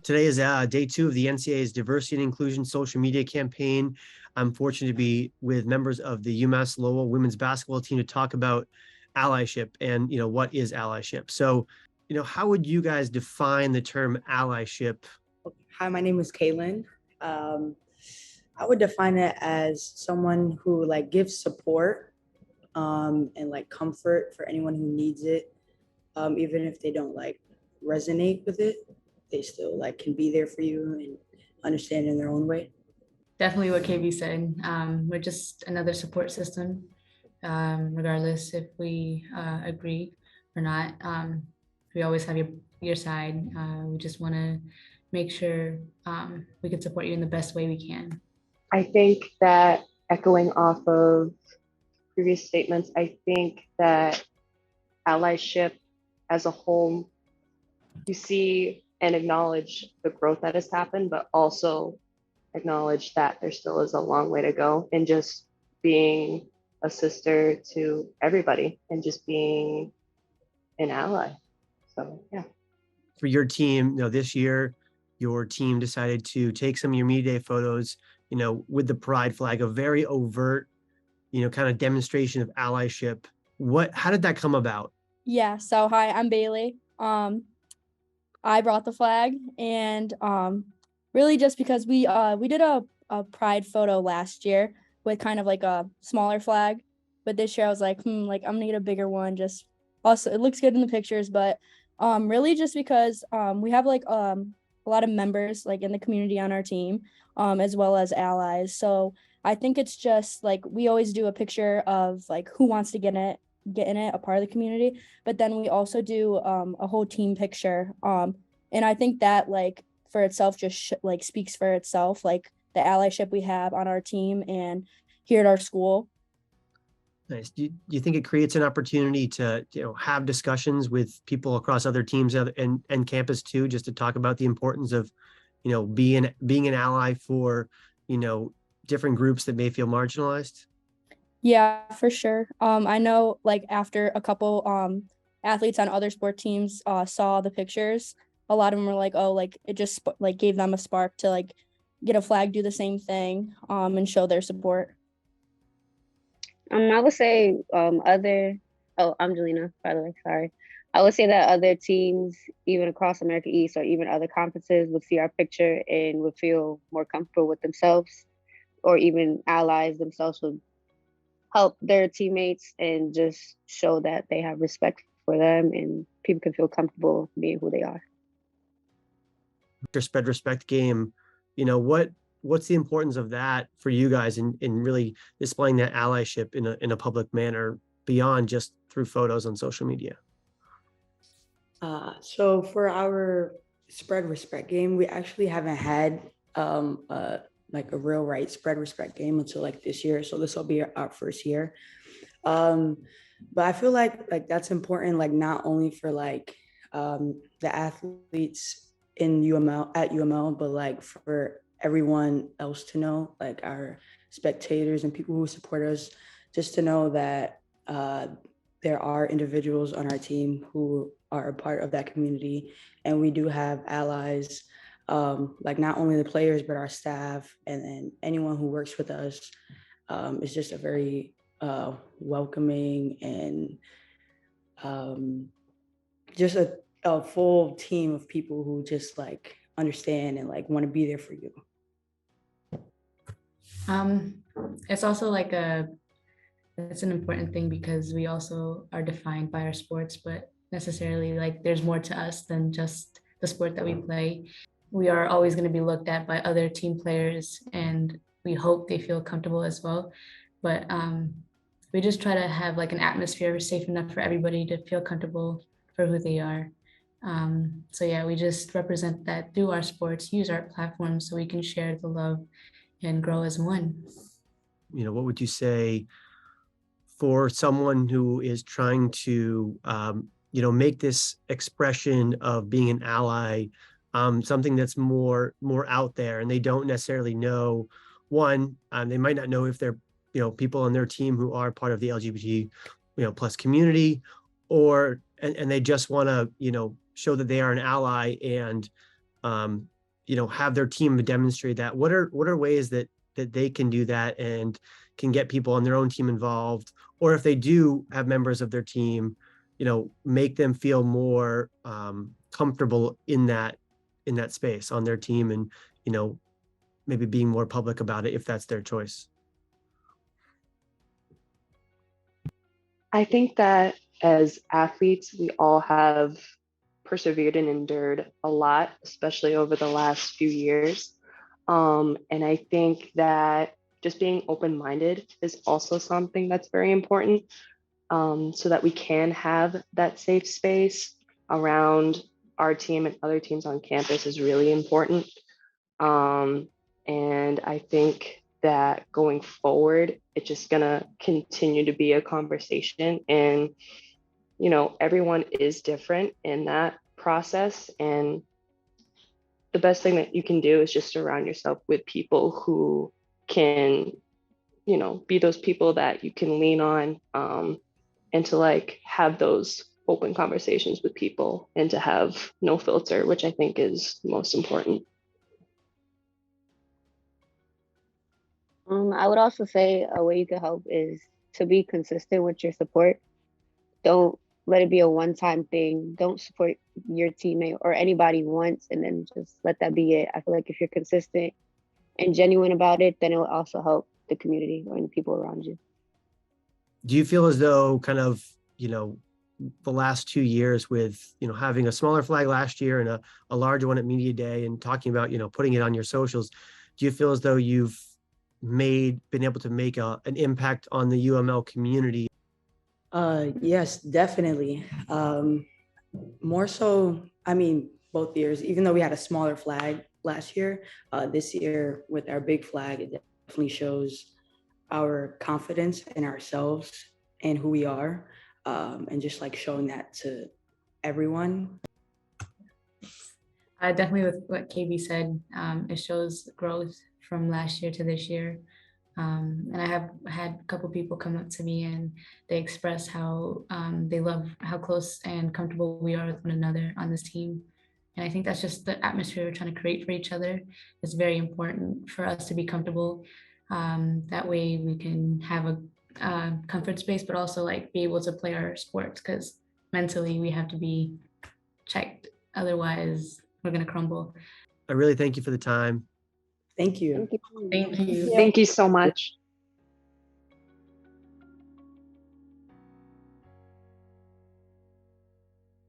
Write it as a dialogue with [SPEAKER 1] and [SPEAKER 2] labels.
[SPEAKER 1] Today is day 2 of the NCAA's Diversity and Inclusion social media campaign. I'm fortunate to be with members of the UMass Lowell women's basketball team to talk about allyship and, what is allyship. So, how would you guys define the term allyship?
[SPEAKER 2] Hi, my name is Kaylin. I would define it as someone who gives support and comfort for anyone who needs it, even if they don't resonate with it. They still can be there for you and understand in their own way.
[SPEAKER 3] Definitely what KB said. We're just another support system, regardless if we agree or not. We always have your side. We just want to make sure we can support you in the best way we can.
[SPEAKER 4] I think that echoing off of previous statements, I think that allyship as a whole, you see and acknowledge the growth that has happened, but also acknowledge that there still is a long way to go in just being a sister to everybody and just being an ally. So, yeah.
[SPEAKER 1] For your team, this year, your team decided to take some of your media day photos, with the pride flag, a very overt, kind of demonstration of allyship. How did that come about?
[SPEAKER 5] Yeah, so hi, I'm Bailey. I brought the flag, and really just because we did a pride photo last year with kind of like a smaller flag, but this year I was like, I'm gonna get a bigger one. Just also, it looks good in the pictures, but really just because we have a lot of members in the community on our team, as well as allies. So I think it's just we always do a picture of who wants to get in it, a part of the community, but then we also do a whole team picture. And I think that for itself just speaks for itself, the allyship we have on our team and here at our school.
[SPEAKER 1] Nice. Do you think it creates an opportunity to have discussions with people across other teams and campus too, just to talk about the importance of being an ally for different groups that may feel marginalized?
[SPEAKER 5] Yeah, for sure. I know after a couple athletes on other sport teams saw the pictures, a lot of them were like, oh, it just gave them a spark to get a flag, do the same thing, and show their support.
[SPEAKER 6] I would say I'm Jelena, by the way, sorry. I would say that other teams, even across America East or even other conferences, would see our picture and would feel more comfortable with themselves, or even allies themselves would help their teammates and just show that they have respect for them and people can feel comfortable being who they are.
[SPEAKER 1] Your spread respect game, what's the importance of that for you guys in really displaying that allyship in a public manner beyond just through photos on social media?
[SPEAKER 2] So for our spread respect game, we actually haven't had a real spread respect game until this year. So this will be our first year. But I feel like that's important, not only for the athletes in UML, but for everyone else to know, our spectators and people who support us, just to know that there are individuals on our team who are a part of that community, and we do have allies, not only the players but our staff and then anyone who works with us. It's just a very welcoming and just a full team of people who just understand and want to be there for you.
[SPEAKER 3] It's also it's an important thing because we also are defined by our sports, but necessarily there's more to us than just the sport that we play. We are always going to be looked at by other team players, and we hope they feel comfortable as well. But we just try to have an atmosphere safe enough for everybody to feel comfortable for who they are. So yeah, we just represent that through our sports, use our platforms so we can share the love and grow as one.
[SPEAKER 1] What would you say for someone who is trying to, make this expression of being an ally, something that's more out there, and they don't necessarily know, they might not know if they're, people on their team who are part of the LGBT, plus community, and they just want to, show that they are an ally and have their team demonstrate that? What are ways that they can do that and can get people on their own team involved? Or if they do have members of their team, make them feel more comfortable in that space on their team, and maybe being more public about it if that's their choice.
[SPEAKER 4] I think that as athletes, we all have persevered and endured a lot, especially over the last few years. And I think that just being open-minded is also something that's very important, so that we can have that safe space around our team and other teams on campus is really important. And I think that going forward, it's just gonna continue to be a conversation. And, everyone is different in that process. And the best thing that you can do is just surround yourself with people who can, be those people that you can lean on, and to like have those open conversations with people and to have no filter, which I think is most important.
[SPEAKER 6] I would also say a way you can help is to be consistent with your support. Don't let it be a one-time thing. Don't support your teammate or anybody once and then just let that be it. I feel like if you're consistent and genuine about it, then it will also help the community or the people around you.
[SPEAKER 1] Do you feel as though kind of, the last 2 years with, having a smaller flag last year and a larger one at Media Day and talking about, putting it on your socials, do you feel as though you've been able to make an impact on the UML community?
[SPEAKER 2] Yes, definitely. More so, I mean, both years, even though we had a smaller flag last year, this year with our big flag, it definitely shows our confidence in ourselves and who we are, and just like showing that to everyone.
[SPEAKER 3] Definitely with what KB said, it shows growth from last year to this year. And I have had a couple people come up to me and they express how they love how close and comfortable we are with one another on this team. And I think that's just the atmosphere we're trying to create for each other. It's very important for us to be comfortable. That way we can have a comfort space, but also like be able to play our sports, because mentally we have to be checked. Otherwise we're going to crumble.
[SPEAKER 1] I really thank you for the time.
[SPEAKER 2] Thank you.
[SPEAKER 6] Thank you.
[SPEAKER 3] Thank you.
[SPEAKER 4] Thank you so much.